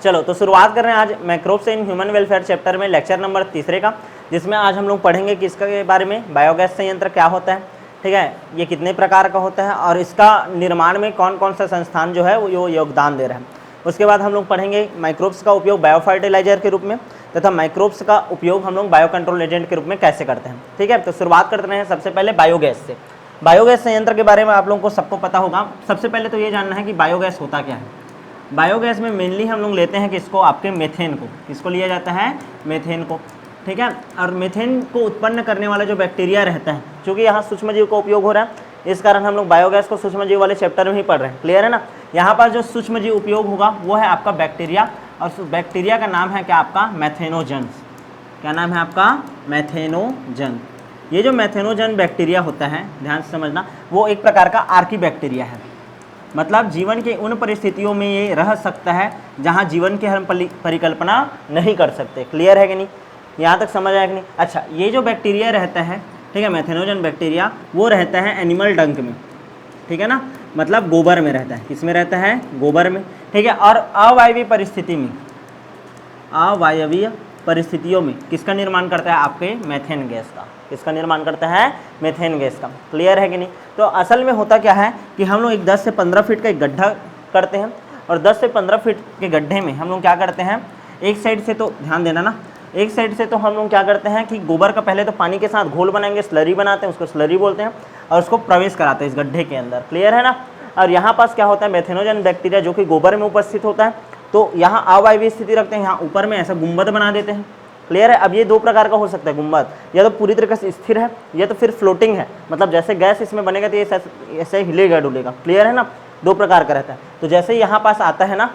चलो तो शुरुआत कर रहे हैं आज microbes in human welfare chapter में लेक्चर नंबर 3 का, जिसमें आज हम लोग पढ़ेंगे कि इसके बारे में बायोगैस संयंत्र क्या होता है, ठीक है, ये कितने प्रकार का होता है और इसका निर्माण में कौन कौन सा संस्थान जो है वो योगदान दे रहा है। उसके बाद हम लोग पढ़ेंगे माइक्रोब्स का उपयोग बायो फर्टिलाइजर के रूप में तथा माइक्रोब्स का उपयोग हम लोग बायो कंट्रोल एजेंट के रूप में कैसे करते हैं। ठीक है, तो शुरुआत करते हैं सबसे पहले बायोगैस से। बायोगैस संयंत्र के बारे में आप लोगों को सबको पता होगा। सबसे पहले तो ये जानना है कि बायोगैस होता क्या है। बायोगैस में मेनली हम लोग लेते हैं कि इसको आपके मेथेन को, किसको लिया जाता है, मेथेन को, ठीक है। और मेथेन को उत्पन्न करने वाला जो बैक्टीरिया रहता है, क्योंकि यहाँ सूक्ष्मजीव का उपयोग हो रहा है, इस कारण हम लोग बायोगैस को सूक्ष्मजीव वाले चैप्टर में ही पढ़ रहे हैं। क्लियर है ना। यहाँ पर जो सूक्ष्मजीव उपयोग होगा वो है आपका बैक्टीरिया, और बैक्टीरिया का नाम है क्या आपका, मैथेनोजन्स। क्या नाम है आपका, मैथेनोजन। ये जो मैथेनोजन बैक्टीरिया होता है, ध्यान से समझना, वो एक प्रकार का आर्की बैक्टीरिया है। मतलब जीवन के उन परिस्थितियों में ये रह सकता है जहाँ जीवन की हम परिकल्पना नहीं कर सकते। क्लियर है कि नहीं, यहाँ तक समझ आया कि नहीं। अच्छा, ये जो बैक्टीरिया रहता है, ठीक है, मैथेनोजन बैक्टीरिया, वो रहता है एनिमल डंक में, ठीक है ना, मतलब गोबर में रहता है। किस में रहता है, गोबर में, ठीक है। और अवायवीय परिस्थिति में, अवायवीय परिस्थितियों में किसका निर्माण करता है, आपके मेथेन गैस का। किसका निर्माण करता है, मेथेन गैस का। क्लियर है कि नहीं। तो असल में होता क्या है कि हम लोग एक 10 से 15 फीट का एक गड्ढा करते हैं, और 10 से 15 फीट के गड्ढे में हम लोग क्या करते हैं, एक साइड से, तो ध्यान देना ना, एक साइड से तो हम लोग क्या करते हैं कि गोबर का पहले तो पानी के साथ घोल बनाएंगे, स्लरी बनाते हैं, उसको स्लरी बोलते हैं, और उसको प्रवेश कराते हैं इस गड्ढे के अंदर। क्लियर है ना। और यहाँ पास क्या होता है, मैथेनोजन बैक्टीरिया जो कि गोबर में उपस्थित होता है, तो यहाँ अवायवीय स्थिति रखते हैं, यहाँ ऊपर में ऐसा गुंबद बना देते हैं। क्लियर है। अब ये दो प्रकार का हो सकता है गुंबद, या तो पूरी तरीके से स्थिर है, या तो फिर फ्लोटिंग है, मतलब जैसे गैस इसमें बनेगा तो ये ऐसे हिलेगा डुलेगा। क्लियर है ना, दो प्रकार का रहता है। तो जैसे यहाँ पास आता है ना,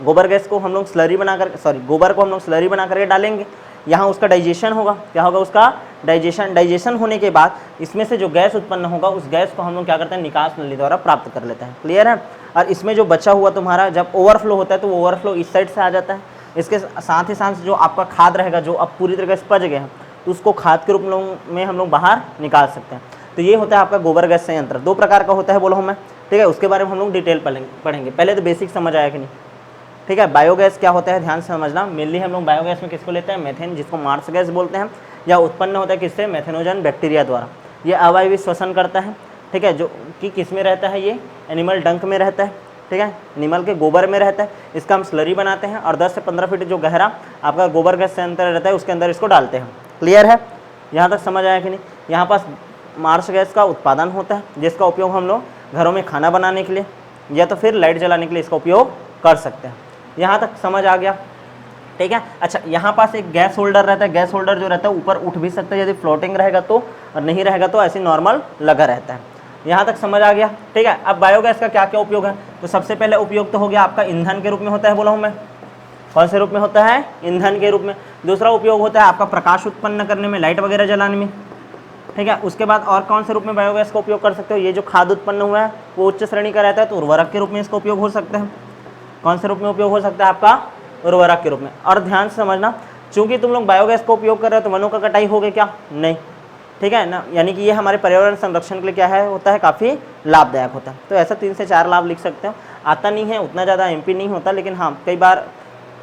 गोबर गैस को हम लोग स्लरी बना कर, सॉरी, गोबर को हम लोग स्लरी बना करके डालेंगे, यहाँ उसका डाइजेशन होगा। क्या होगा, उसका डाइजेशन होने के बाद इसमें से जो गैस उत्पन्न होगा, उस गैस को हम लोग क्या करते हैं, निकास नली द्वारा प्राप्त कर लेते हैं। क्लियर है। और इसमें जो बचा हुआ तुम्हारा जब ओवरफ्लो होता है, तो वो ओवरफ्लो इस साइड से आ जाता है। इसके साथ ही साथ जो आपका खाद रहेगा, जो अब पूरी तरीके से पच गए हैं, तो उसको खाद के रूप में हम लोग बाहर निकाल सकते हैं। तो ये होता है आपका गोबर गैस संयंत्र। दो प्रकार का होता है बोलो हमें, ठीक है। उसके बारे में हम लोग डिटेल पढ़ेंगे। पहले तो बेसिक समझ आया कि नहीं, ठीक है। बायोगैस क्या होता है, ध्यान से समझना। मेनली हम लोग बायोगैस में किसको लेते हैं, मेथेन, जिसको मार्स गैस बोलते हैं, या उत्पन्न होता है किससे, मैथेनोजन बैक्टीरिया द्वारा। ये अवायवीय श्वसन करता है, ठीक है, जो कि किस में रहता है, ये एनिमल डंक में रहता है, ठीक है, एनिमल के गोबर में रहता है। इसका हम स्लरी बनाते हैं, और 10 से 15 फीट जो गहरा आपका गोबर गैस संयंत्र रहता है, उसके अंदर इसको डालते हैं। क्लियर है, यहाँ तक समझ आया कि नहीं। यहाँ पास मार्स गैस का उत्पादन होता है, जिसका उपयोग हम लोग घरों में खाना बनाने के लिए, या तो फिर लाइट जलाने के लिए इसका उपयोग कर सकते हैं। यहाँ तक समझ आ गया, ठीक है। अच्छा, यहाँ पास एक गैस होल्डर रहता है। गैस होल्डर जो रहता है ऊपर उठ भी सकता है, यदि फ्लोटिंग रहेगा तो, और नहीं रहेगा तो ऐसे नॉर्मल लगा रहता है। यहाँ तक समझ आ गया, ठीक है। अब बायोगैस का क्या क्या उपयोग है, तो सबसे पहले उपयोग तो हो गया आपका ईंधन के रूप में होता है, बोला हूँ मैं, कौन से रूप में होता है, ईंधन के रूप में। दूसरा उपयोग होता है आपका प्रकाश उत्पन्न करने में, लाइट वगैरह जलाने में, ठीक है। उसके बाद और कौन से रूप में बायोगैस का उपयोग कर सकते हो, ये जो खाद उत्पन्न हुआ है वो उच्च श्रेणी का रहता है, तो उर्वरक के रूप में इसका उपयोग हो सकता है। कौन से रूप में उपयोग हो सकता है आपका, उर्वरक के रूप में। और ध्यान से समझना, चूंकि तुम लोग बायोगैस का उपयोग कर रहे हो तो वनों का कटाई हो गई क्या, नहीं, ठीक है ना। यानी कि ये हमारे पर्यावरण संरक्षण के लिए क्या है, होता है, काफ़ी लाभदायक होता है। तो ऐसा 3 से 4 लाभ लिख सकते हो। आता नहीं है, उतना ज़्यादा एमपी नहीं होता, लेकिन हाँ कई बार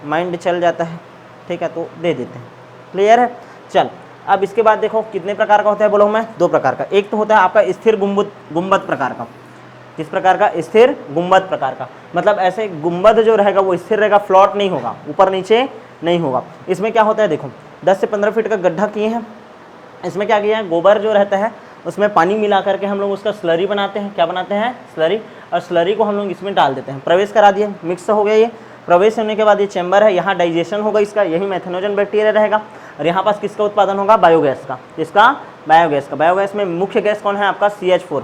माइंड चल जाता है, ठीक है, तो दे देते हैं। क्लियर है। चल, अब इसके बाद देखो कितने प्रकार का होता है, बोलो मैं, 2 प्रकार का। एक तो होता है आपका स्थिर गुंबद प्रकार का। किस प्रकार का, स्थिर गुंबद प्रकार का, मतलब ऐसे गुंबद जो रहेगा वो स्थिर रहेगा, फ्लॉट नहीं होगा, ऊपर नीचे नहीं होगा। इसमें क्या होता है, देखो 10 से 15 फीट का गड्ढा किए हैं, इसमें क्या किया है, गोबर जो रहता है उसमें पानी मिला करके हम लोग उसका स्लरी बनाते हैं। क्या बनाते हैं, स्लरी। और स्लरी को हम लोग इसमें डाल देते हैं, प्रवेश करा दिए, मिक्स हो गया। ये प्रवेश होने के बाद ये चैम्बर है, यहाँ डाइजेशन होगा इसका, यही मैथेनोजन बैक्टीरिया रहेगा, और यहाँ पास किसका उत्पादन होगा, बायोगैस का। किसका, बायोगैस का। बायोगैस में मुख्य गैस कौन है आपका, CH4।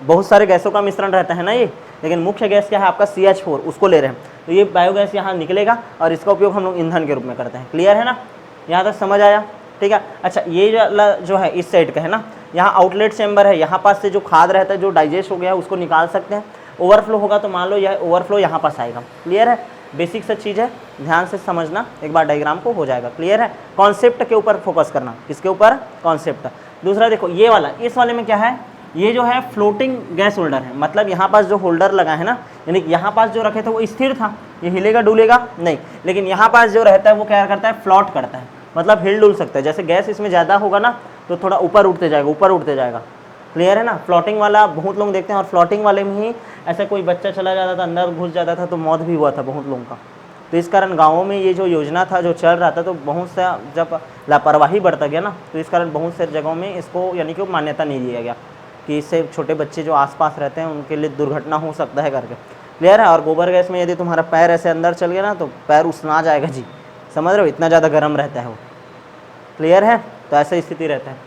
बहुत सारे गैसों का मिश्रण रहता है ना ये, लेकिन मुख्य गैस क्या है आपका, CH4, उसको ले रहे हैं। तो ये बायोगैस यहाँ निकलेगा, और इसका उपयोग हम लोग ईंधन के रूप में करते हैं। क्लियर है ना, यहाँ तक समझ आया, ठीक है। अच्छा, ये जो है इस साइड का है ना, यहाँ आउटलेट चैम्बर है, यहाँ पास से जो खाद रहता है, जो डाइजेस्ट हो गया है, उसको निकाल सकते हैं। ओवरफ्लो होगा तो मान लो यह ओवरफ्लो यहाँ पास आएगा। क्लियर है, बेसिक सा चीज़ है, ध्यान से समझना, एक बार डायग्राम को हो जाएगा। क्लियर है। कॉन्सेप्ट के ऊपर फोकस करना, किसके ऊपर, कॉन्सेप्ट। दूसरा देखो ये वाला, इस वाले में क्या है, ये जो है फ्लोटिंग गैस होल्डर है, मतलब यहाँ पास जो होल्डर लगा है ना, यानी यहाँ पास जो रखे थे वो स्थिर था, ये हिलेगा डुलेगा नहीं, लेकिन यहाँ पास जो रहता है वो क्या करता है, फ्लॉट करता है, मतलब हिल डुल सकता है। जैसे गैस इसमें ज़्यादा होगा ना तो थोड़ा ऊपर उठते जाएगा, ऊपर उठते जाएगा। क्लियर है ना। फ्लोटिंग वाला बहुत लोग देखते हैं, और फ्लोटिंग वाले में ही ऐसा कोई बच्चा चला जाता था, अंदर घुस जाता था तो मौत भी हुआ था बहुत लोगों का। तो इस कारण गाँवों में ये जो योजना था जो चल रहा था, तो बहुत सा जब लापरवाही बढ़ता गया ना, तो इस कारण बहुत से जगहों में इसको यानी कि मान्यता नहीं दिया गया कि इससे छोटे बच्चे जो आसपास रहते हैं उनके लिए दुर्घटना हो सकता है करके। क्लियर है। और गोबर गैस में यदि तुम्हारा पैर ऐसे अंदर चल गया ना तो पैर उसना जाएगा जी, समझ रहे हो, इतना ज़्यादा गर्म रहता है वो। क्लियर है। तो ऐसा स्थिति रहता है,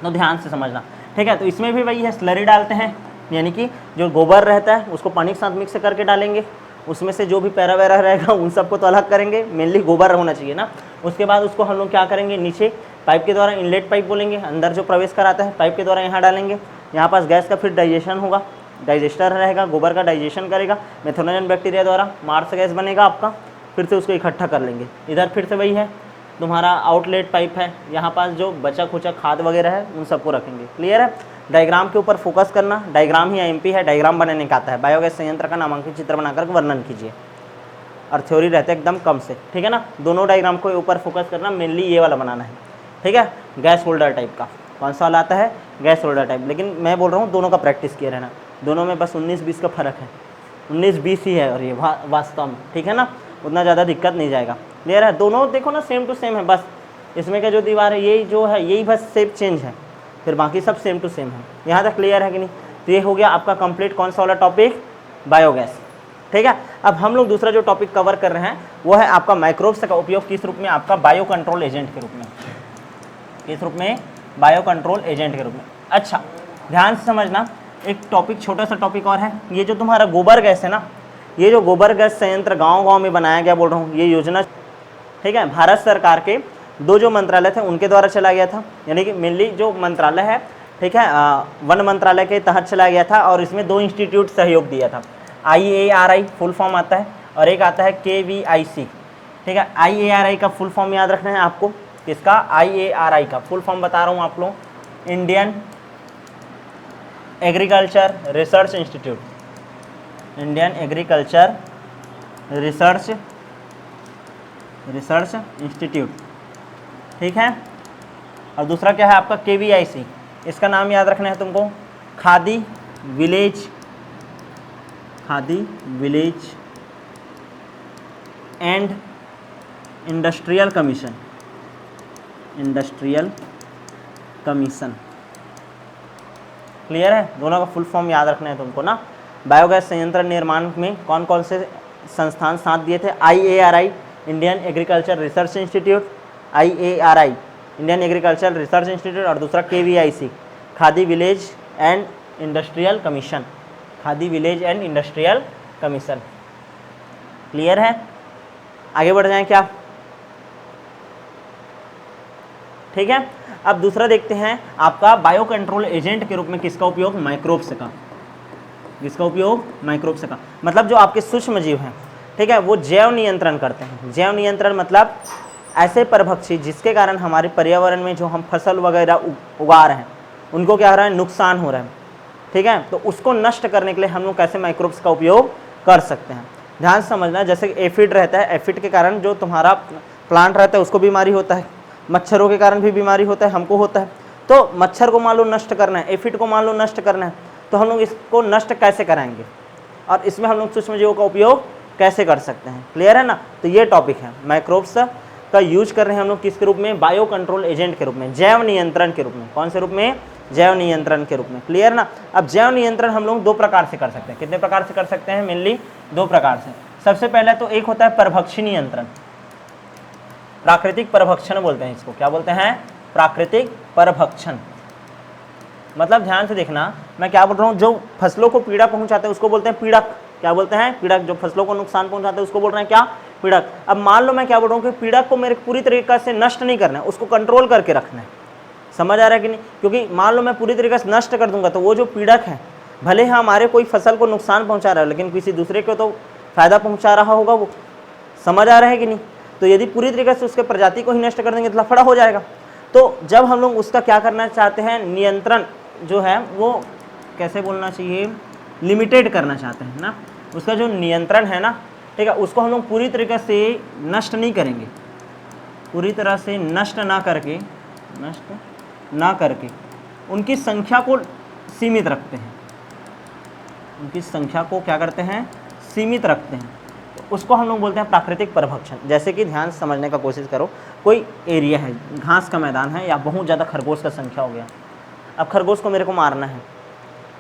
तो ध्यान से समझना, ठीक है। तो इसमें भी वही है, स्लरी डालते हैं, यानी कि जो गोबर रहता है उसको पानी के साथ मिक्स करके डालेंगे, उसमें से जो भी पैरा वैरा रहेगा उन सबको तो अलग करेंगे, मेनली गोबर होना चाहिए ना। उसके बाद उसको हम लोग क्या करेंगे, नीचे पाइप के द्वारा, इनलेट पाइप बोलेंगे, अंदर जो प्रवेश कराता है पाइप के द्वारा यहाँ डालेंगे। यहाँ पास गैस का फिर डाइजेशन होगा, डाइजेस्टर रहेगा, गोबर का डाइजेशन करेगा, मेथनोजन बैक्टीरिया द्वारा मार्स गैस बनेगा आपका, फिर से उसको इकट्ठा कर लेंगे। इधर फिर से वही है, तुम्हारा आउटलेट पाइप है, यहाँ पास जो बचा खुचा खाद वगैरह है उन सबको रखेंगे। क्लियर है। डायग्राम के ऊपर फोकस करना, डायग्राम ही एमपी है, डायग्राम बनाने का आता है। बायोगैस संयंत्र का नामांकित चित्र बनाकर वर्णन कीजिए, और थ्योरी रहता है एकदम कम से, ठीक है ना। दोनों डायग्राम को ऊपर फोकस करना, मेनली ये वाला बनाना है, ठीक है। गैस होल्डर टाइप का कौन सा वाला आता है, गैस होल्डर टाइप। लेकिन मैं बोल रहा हूँ दोनों का प्रैक्टिस किए रहना, दोनों में बस 19-20 का फर्क है, 19-20 ही है, और ये वास्तव में, ठीक है ना, उतना ज़्यादा दिक्कत नहीं जाएगा। क्लियर है। दोनों देखो ना सेम टू सेम है, बस इसमें का जो दीवार है यही जो है यही बस शेप चेंज है, फिर बाकी सब सेम टू सेम है। यहाँ तक क्लियर है कि नहीं। तो ये हो गया आपका कंप्लीट कौन सा वाला टॉपिक, बायोगैस, ठीक है। अब हम लोग दूसरा जो टॉपिक कवर कर रहे हैं वो है आपका माइक्रोब्स का उपयोग किस रूप में, आपका बायो कंट्रोल एजेंट के रूप में, किस रूप में, बायो कंट्रोल एजेंट के रूप में। अच्छा ध्यान से समझना, एक टॉपिक छोटा सा टॉपिक और है, ये जो तुम्हारा गोबर गैस है ना, ये जो गोबर गैस संयंत्र गांव-गांव में बनाया गया, बोल रहा हूँ ये योजना, ठीक है, भारत सरकार के दो जो मंत्रालय थे उनके द्वारा चला गया था, यानी कि मेनली जो मंत्रालय है, ठीक है, वन मंत्रालय के तहत चला गया था, और इसमें 2 इंस्टीट्यूट सहयोग दिया था। IARI फुल फॉर्म आता है, और एक आता है KVIC, ठीक है। IARI का फुल फॉर्म याद रखना है आपको, किसका, IARI का फुल फॉर्म बता रहा हूँ आप लोग, Indian agriculture research institute, Indian agriculture research institute, ठीक है। और दूसरा क्या है आपका KVIC, इसका नाम याद रखना है तुमको, khadi village and industrial commission, clear है। दोनों का फुल फॉर्म याद रखना है तुमको ना। बायोगैस संयंत्र निर्माण में कौन कौन से संस्थान साथ दिए थे, IARI Indian agriculture research institute, IARI Indian agriculture research institute, और दूसरा KVIC khadi village and industrial commission, khadi village and industrial commission. Clear है। आगे बढ़ जाएं क्या, ठीक है। अब दूसरा देखते हैं आपका बायो कंट्रोल एजेंट के रूप में किसका उपयोग, माइक्रोब्स का, किसका उपयोग, माइक्रोब्स का। मतलब जो आपके सूक्ष्म जीव हैं, ठीक है, वो जैव नियंत्रण करते हैं। जैव नियंत्रण मतलब ऐसे परभक्षी जिसके कारण हमारे पर्यावरण में जो हम फसल वगैरह उगा रहे हैं उनको क्या हो रहा है, नुकसान हो रहा है, ठीक है। तो उसको नष्ट करने के लिए हम लोग कैसे माइक्रोब्स का उपयोग कर सकते हैं, ध्यान से समझना। जैसे एफिड रहता है, एफिड के कारण जो तुम्हारा प्लांट रहता है उसको बीमारी होता है, मच्छरों के कारण भी बीमारी होता है, हमको होता है। तो मच्छर को मान लो नष्ट करना है, एफिड को मान लो नष्ट करना है, तो हम लोग इसको नष्ट कैसे कराएंगे, और इसमें हम लोग सूक्ष्म जीवों का उपयोग कैसे कर सकते हैं। क्लियर है ना। तो ये टॉपिक है, माइक्रोब्स का यूज कर रहे हैं हम लोग किसके रूप में, बायो कंट्रोल एजेंट के रूप में, जैव नियंत्रण के रूप में। कौन से रूप में, जैव नियंत्रण के रूप में। क्लियर ना। अब जैव नियंत्रण हम लोग 2 प्रकार से कर सकते हैं। कितने प्रकार से कर सकते हैं, मेनली 2 प्रकार से। सबसे पहले तो एक होता है परभक्षी नियंत्रण, प्राकृतिक परभक्षण बोलते हैं इसको। क्या बोलते हैं, प्राकृतिक परभक्षण। मतलब ध्यान से देखना, मैं क्या बोल रहा हूँ, जो फसलों को पीड़ा पहुंचाते हैं उसको बोलते हैं पीड़क। क्या बोलते हैं, पीड़क। जो फसलों को नुकसान पहुंचाते हैं उसको बोल रहे हैं क्या, पीड़क। अब मान लो मैं क्या बोल रहा हूँ कि पीड़क को मेरे पूरी तरीके से नष्ट नहीं करना है, उसको कंट्रोल करके रखना है। समझ आ रहा है कि नहीं। क्योंकि मान लो मैं पूरी तरीके से नष्ट कर दूंगा तो वो जो पीड़क है, भले ही हमारे कोई फसल को नुकसान पहुंचा रहा है लेकिन किसी दूसरे को तो फायदा पहुंचा रहा होगा वो। समझ आ रहा है कि नहीं। तो यदि पूरी तरीके से उसके प्रजाति को ही नष्ट कर देंगे तो लफड़ा हो जाएगा। तो जब हम लोग उसका क्या करना चाहते हैं, नियंत्रण जो है वो कैसे बोलना चाहिए, लिमिटेड करना चाहते हैं ना, उसका जो नियंत्रण है ना, ठीक है, उसको हम लोग पूरी तरीके से नष्ट नहीं करेंगे, पूरी तरह से नष्ट ना करके उनकी संख्या को सीमित रखते हैं, उनकी संख्या को क्या करते हैं, सीमित रखते हैं, तो उसको हम लोग बोलते हैं प्राकृतिक परभक्षण। जैसे कि ध्यान से समझने का कोशिश करो, कोई एरिया है, घास का मैदान है या बहुत ज़्यादा खरगोश का संख्या हो गया, अब खरगोश को मेरे को मारना है,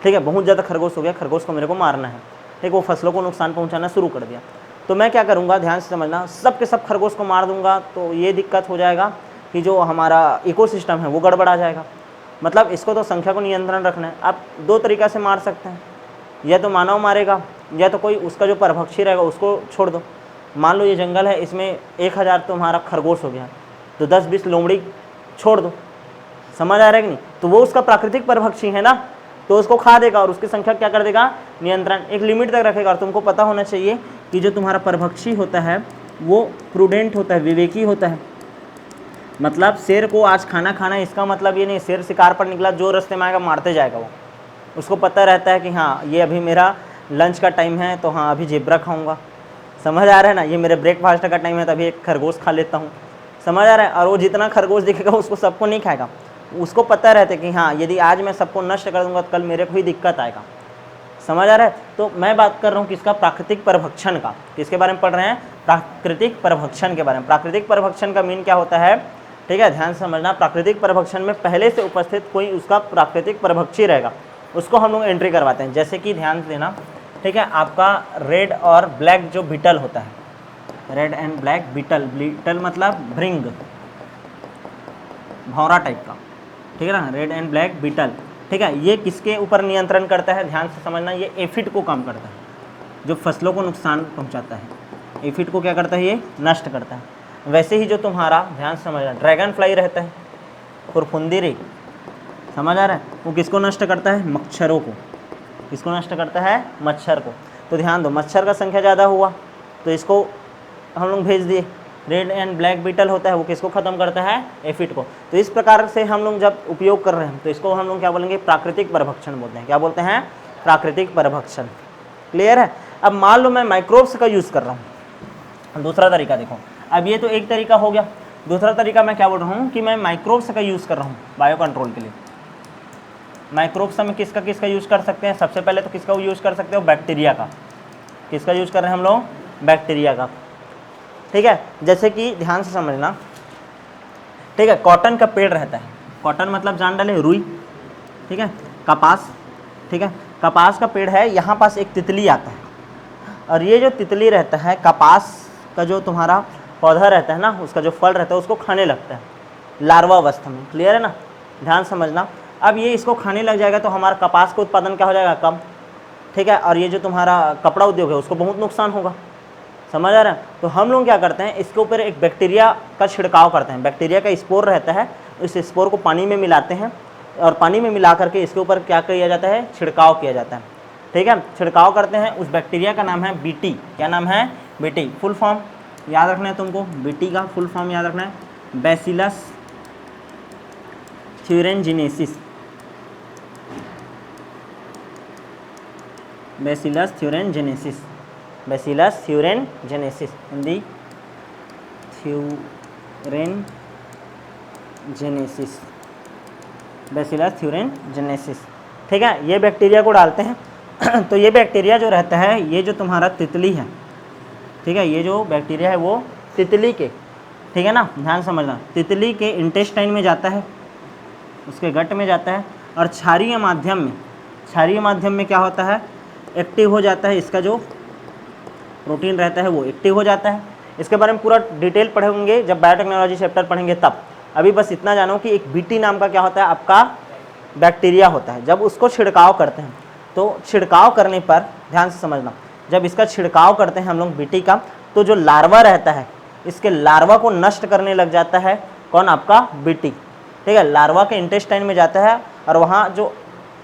ठीक है, बहुत ज़्यादा खरगोश हो गया, खरगोश को मेरे को मारना है, ठीक, वो फसलों को नुकसान पहुंचाना शुरू कर दिया, तो मैं क्या करूंगा, ध्यान से समझना, सब के सब खरगोश को मार दूंगा, तो ये दिक्कत हो जाएगा कि जो हमारा इकोसिस्टम है वो गड़बड़ा जाएगा। मतलब इसको तो संख्या को नियंत्रण रखना है। आप दो तरीक़ा से मार सकते हैं, या तो मानव मारेगा या तो कोई उसका जो परभक्षी रहेगा उसको छोड़ दो। मान लो ये जंगल है, इसमें 1000 तुम्हारा खरगोश हो गया, तो 10-20 लोमड़ी छोड़ दो, समझ आ रहा है कि नहीं, तो वो उसका प्राकृतिक परभक्षी है ना, तो उसको खा देगा और उसकी संख्या क्या कर देगा, नियंत्रण, एक लिमिट तक रखेगा। और तुमको पता होना चाहिए कि जो तुम्हारा परभक्षी होता है वो प्रूडेंट होता है, विवेकी होता है। मतलब शेर को आज खाना इसका मतलब ये नहीं शेर शिकार पर निकला, जो रास्ते में आएगा मारते जाएगा, वो उसको पता रहता है कि हाँ ये अभी मेरा लंच का टाइम है, तो हाँ अभी जेब्रा खाऊंगा, समझ आ रहा है ना, ये मेरे ब्रेकफास्ट का टाइम है, तो अभी एक खरगोश खा लेता हूँ, समझ आ रहा है। और वो जितना खरगोश दिखेगा उसको सबको नहीं खाएगा, उसको पता रहता है कि हाँ यदि आज मैं सबको नष्ट कर दूंगा तो कल मेरे को ही दिक्कत आएगा, समझ आ रहा है। तो मैं बात कर रहा हूँ किसका, प्राकृतिक परभक्षण का। किसके बारे में पढ़ रहे हैं, प्राकृतिक परभक्षण के बारे में। प्राकृतिक परभक्षण का मीन क्या होता है, ठीक है, ध्यान से समझना। प्राकृतिक परभक्षण में पहले से उपस्थित कोई उसका प्राकृतिक परभक्षी रहेगा, उसको हम लोग एंट्री करवाते हैं। जैसे कि ध्यान देना, ठीक है, आपका रेड और ब्लैक जो बीटल होता है, red and black beetle, beetle मतलब भृंग, भौरा टाइप का, ठीक है ना, रेड एंड ब्लैक बीटल, ठीक है, ये किसके ऊपर नियंत्रण करता है, ध्यान से समझना, ये एफिड को काम करता है, जो फसलों को नुकसान पहुंचाता है। एफिड को क्या करता है, ये नष्ट करता है। वैसे ही जो तुम्हारा, ध्यान से समझना, ड्रैगन फ्लाई रहता है, फुरफुंदी, समझ आ रहा है, वो किसको नष्ट करता है, मच्छरों को। किसको नष्ट करता है, मच्छर को। तो ध्यान दो, मच्छर का संख्या ज़्यादा हुआ तो इसको हम लोग भेज दिए। रेड एंड ब्लैक बीटल होता है, वो किसको ख़त्म करता है, एफिड को। तो इस प्रकार से हम लोग जब उपयोग कर रहे हैं तो इसको हम लोग क्या बोलेंगे, प्राकृतिक परभक्षण बोलते हैं। क्या बोलते हैं, प्राकृतिक परभक्षण। क्लियर है। अब मान लो मैं माइक्रोब्स का यूज़ कर रहा हूँ, दूसरा तरीका देखो। अब ये तो एक तरीका हो गया, दूसरा तरीका मैं क्या बोल रहा हूँ कि मैं माइक्रोब्स का यूज़ कर रहा हूँ बायो कंट्रोल के लिए। माइक्रोब्स में किसका यूज़ कर सकते हैं, सबसे पहले तो किसका यूज़ कर सकते हो, बैक्टीरिया का। किसका यूज़ कर रहे हैं हम लोग, बैक्टीरिया का, ठीक है। जैसे कि ध्यान से समझना, ठीक है, कॉटन का पेड़ रहता है, कॉटन मतलब जान डाले रुई, ठीक है, कपास, ठीक है, कपास का पेड़ है, यहाँ पास एक तितली आता है, और ये जो तितली रहता है, कपास का जो तुम्हारा पौधा रहता है ना, उसका जो फल रहता है उसको खाने लगता है लार्वा अवस्था में। क्लियर है ना, ध्यान समझना। अब ये इसको खाने लग जाएगा तो हमारा कपास का उत्पादन क्या हो जाएगा, कम, ठीक है, और ये जो तुम्हारा कपड़ा उद्योग है उसको बहुत नुकसान होगा, समझ आ रहा है। तो हम लोग क्या करते हैं, इसके ऊपर एक बैक्टीरिया का छिड़काव करते हैं। बैक्टीरिया का स्पोर रहता है, इस स्पोर को पानी में मिलाते हैं और पानी में मिला करके इसके ऊपर क्या किया जाता है, छिड़काव किया जाता है, ठीक है, छिड़काव करते हैं। उस बैक्टीरिया का नाम है बीटी। क्या नाम है, बीटी। फुल फॉर्म याद रखना है तुमको, बीटी का फुल फॉर्म याद रखना है, bacillus thuringiensis. Bacillus thuringiensis, bacillus thuringiensis, हिंदी थ्यूरेनजेनेसिस, बैसिलस थ्यूरेनजेनेसिस, ठीक है। ये बैक्टीरिया को डालते हैं तो ये बैक्टीरिया जो रहता है, ये जो तुम्हारा तितली है, ठीक है, ये जो बैक्टीरिया है वो तितली के, ठीक है ना, ध्यान समझना, तितली के इंटेस्टाइन में जाता है, उसके गट में जाता है, और क्षारीय माध्यम में, क्षारीय माध्यम में क्या होता है, एक्टिव हो जाता है। इसका जो प्रोटीन रहता है वो एक्टिव हो जाता है। इसके बारे में पूरा डिटेल पढ़ेंगे जब बायोटेक्नोलॉजी चैप्टर पढ़ेंगे तब। अभी बस इतना जानो कि एक बीटी नाम का क्या होता है, आपका बैक्टीरिया होता है। जब उसको छिड़काव करते हैं तो छिड़काव करने पर ध्यान से समझना, जब इसका छिड़काव करते हैं हम लोग बीटी का, तो जो लार्वा रहता है इसके लार्वा को नष्ट करने लग जाता है, कौन, आपका बीटी, ठीक है। लार्वा के इंटेस्टाइन में जाता है और वहाँ जो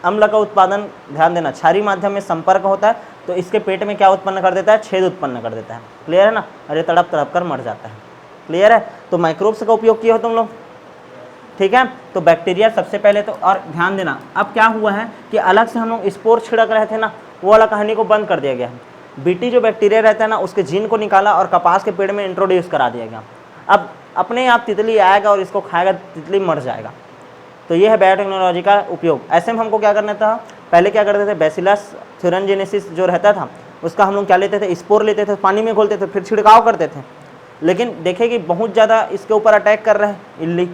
अम्ल का उत्पादन, ध्यान देना, क्षारीय माध्यम में संपर्क होता है तो इसके पेट में क्या उत्पन्न कर देता है, छेद उत्पन्न कर देता है। क्लियर है ना, अरे तड़प तड़प कर मर जाता है। क्लियर है। तो माइक्रोब्स का उपयोग किया हो तुम लोग, ठीक है। तो बैक्टीरिया सबसे पहले तो, और ध्यान देना अब क्या हुआ है कि अलग से हम लोग स्पोर छिड़क रहे थे ना, वो वाला कहानी को बंद कर दिया गया है। बीटी जो बैक्टीरिया रहता है ना, उसके जीन को निकाला और कपास के पेड़ में इंट्रोड्यूस करा दिया गया। अब अपने आप तितली आएगा और इसको खाएगा, तितली मर जाएगा। तो ये है बायोटेक्नोलॉजी का उपयोग। ऐसे में हमको क्या करना था, पहले क्या करते थे, बैसिलस थ्यूरेंजेनेसिस जो रहता था उसका हम लोग क्या लेते थे, स्पोर लेते थे, पानी में घोलते थे, फिर छिड़काव करते थे। लेकिन देखे कि बहुत ज़्यादा इसके ऊपर अटैक कर रहे हैं इल्ली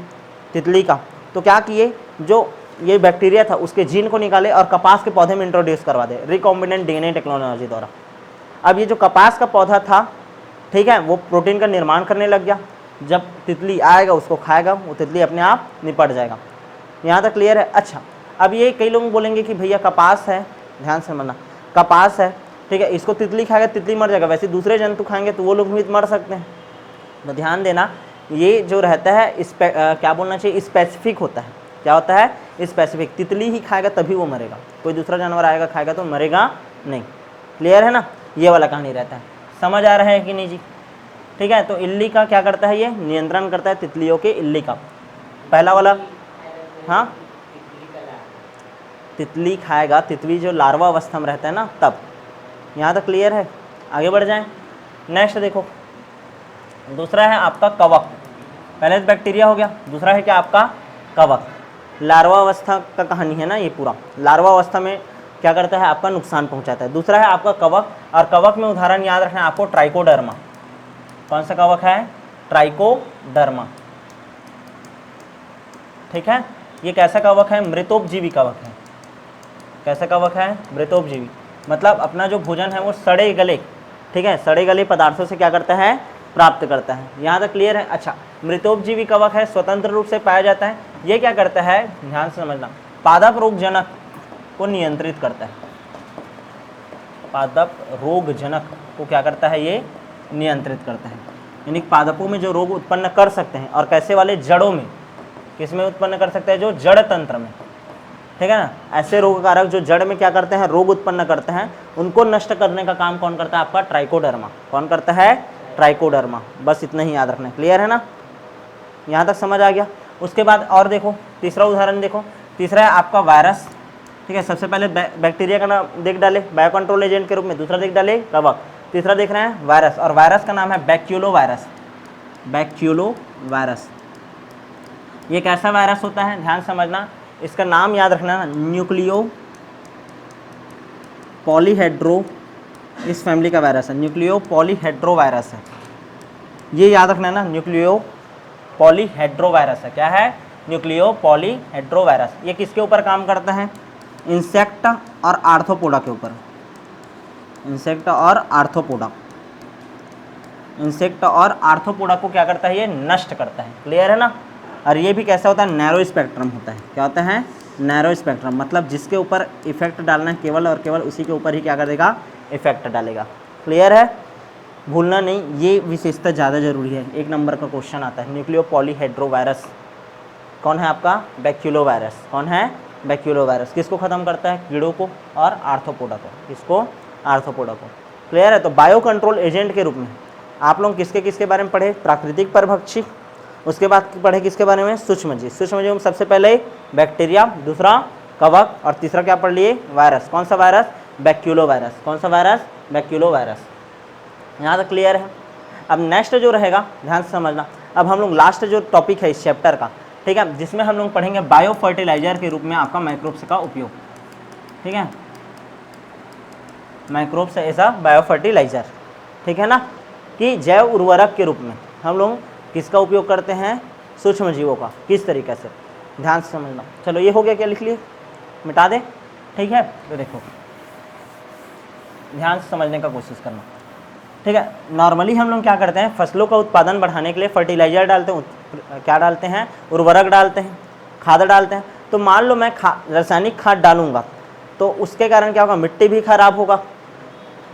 तितली का, तो क्या किए, जो ये बैक्टीरिया था उसके जीन को निकाले और कपास के पौधे में इंट्रोड्यूस करवा दे रिकॉम्बिनेंट डीएनए टेक्नोलॉजी द्वारा। अब ये जो कपास का पौधा था, ठीक है, वो प्रोटीन का निर्माण करने लग गया। जब तितली आएगा उसको खाएगा, वो तितली अपने आप निपट जाएगा। यहाँ तक क्लियर है। अच्छा, अब ये कई लोग बोलेंगे कि भैया कपास है, ध्यान से समझना, कपास है, ठीक है, इसको तितली खाएगा, तितली मर जाएगा, वैसे दूसरे जंतु खाएंगे तो वो लोग भी मर सकते हैं। तो ध्यान देना, ये जो रहता है क्या बोलना चाहिए, स्पेसिफिक होता है। क्या होता है, स्पेसिफिक। तितली ही खाएगा तभी वो मरेगा, कोई दूसरा जानवर आएगा खाएगा तो मरेगा नहीं। क्लियर है ना, ये वाला कहानी रहता है। समझ आ रहा है कि नहीं जी? ठीक है। तो इल्ली का क्या करता है, ये नियंत्रण करता है तितलियों के, इल्ली का। पहला वाला, हाँ, तितली खाएगा, तितली जो लार्वा अवस्था में रहता है ना, तब। यहाँ तक क्लियर है, आगे बढ़ जाएं। नेक्स्ट देखो, दूसरा है आपका कवक। पहले तो बैक्टीरिया हो गया, दूसरा है क्या आपका कवक। लार्वा अवस्था का कहानी है ना ये पूरा। लार्वा अवस्था में क्या करता है, आपका नुकसान पहुंचाता है। दूसरा है आपका कवक, और कवक में उदाहरण याद रखना है आपको, ट्राइकोडर्मा। कौन सा कवक है, ट्राइकोडर्मा। ठीक है। ये कैसा कवक है, मृतोपजीवी कवक है। कैसा कवक है, मृतोपजीवी, मतलब अपना जो भोजन है वो सड़े गले, ठीक है, सड़े गले पदार्थों से क्या करता है, प्राप्त करता है। यहाँ तक क्लियर है। अच्छा, मृतोपजीवी कवक है, स्वतंत्र रूप से पाया जाता है। ये क्या करता है, ध्यान से समझना, पादप रोगजनक को नियंत्रित करता है। पादप रोगजनक को क्या करता है, ये नियंत्रित करता है। यानी पादपों में जो रोग उत्पन्न कर सकते हैं, और कैसे वाले, जड़ों में। किस में उत्पन्न कर सकते हैं, जो जड़ तंत्र में, ठीक है ना। ऐसे रोग कारक जो जड़ में क्या करते हैं, रोग उत्पन्न करते हैं, उनको नष्ट करने का काम कौन करता है, आपका ट्राइकोडर्मा। कौन करता है, ट्राइकोडर्मा। बस इतना ही याद रखना है। क्लियर है ना, यहाँ तक समझ आ गया। उसके बाद और देखो, तीसरा उदाहरण देखो। तीसरा है आपका वायरस। ठीक है, सबसे पहले बैक्टीरिया का नाम देख डाले बायो कंट्रोल एजेंट के रूप में, दूसरा देख डाले कवक, तीसरा देख रहे हैं वायरस, और वायरस का नाम है बैक्यूलो वायरस। बैक्यूलो वायरस, ये कैसा वायरस होता है, ध्यान समझना, इसका नाम याद रखना ना, न्यूक्लियो पॉलीहेड्रो, इस फैमिली का वायरस है, न्यूक्लियो पॉलीहेड्रो वायरस है। ये याद रखना ना, न्यूक्लियो पॉलीहेड्रो वायरस है। क्या है, न्यूक्लियो पॉलीहेड्रो वायरस। ये किसके ऊपर काम करता है, इंसेक्ट और आर्थ्रोपोडा के ऊपर। इंसेक्ट और आर्थ्रोपोडा, इंसेक्ट और आर्थ्रोपोडा को क्या करता है, ये नष्ट करता है। क्लियर है ना। और ये भी कैसा होता है, नैरो स्पेक्ट्रम होता है। क्या होता है, नैरो स्पेक्ट्रम, मतलब जिसके ऊपर इफेक्ट डालना है केवल और केवल उसी के ऊपर ही क्या करेगा, इफेक्ट डालेगा। क्लियर है, भूलना नहीं, ये विशेषता ज़्यादा जरूरी है। एक नंबर का क्वेश्चन आता है, न्यूक्लियो पॉलीहेड्रो वायरस कौन है आपका, बैक्यूलो वायरस। कौन है, बैक्यूलो वायरस। किसको ख़त्म करता है, कीड़ों को और आर्थ्रोपोडा को। किसको, आर्थ्रोपोडा को। क्लियर है। तो बायो कंट्रोल एजेंट के रूप में आप लोग किसके किसके बारे में पढ़े, प्राकृतिक परभक्षी, उसके बाद पढ़े किसके बारे में, सूक्ष्मजीव। सूक्ष्मजीव में सबसे पहले बैक्टीरिया, दूसरा कवक, और तीसरा क्या पढ़ लिए, वायरस। कौन सा वायरस, बैक्यूलो वायरस। कौन सा वायरस, बैक्यूलो वायरस। यहाँ तक क्लियर है। अब नेक्स्ट जो रहेगा, ध्यान से समझना, अब हम लोग लास्ट जो टॉपिक है इस चैप्टर का, ठीक है, जिसमें हम लोग पढ़ेंगे बायो फर्टिलाइजर के रूप में आपका माइक्रोब्स का उपयोग। ठीक है, microbes as a bio fertilizer, ठीक है ना, कि जैव उर्वरक के रूप में हम लोग किसका उपयोग करते हैं, सूक्ष्म जीवों का। किस तरीके से, ध्यान से समझना। चलो ये हो गया, क्या लिख लिए, मिटा दें। ठीक है, तो देखो ध्यान से समझने का कोशिश करना। ठीक है, नॉर्मली हम लोग क्या करते हैं, फसलों का उत्पादन बढ़ाने के लिए फर्टिलाइजर डालते हैं, क्या डालते हैं, उर्वरक डालते हैं, खाद डालते हैं। तो मान लो मैं रासायनिक खाद डालूंगा तो उसके कारण क्या होगा, मिट्टी भी खराब होगा,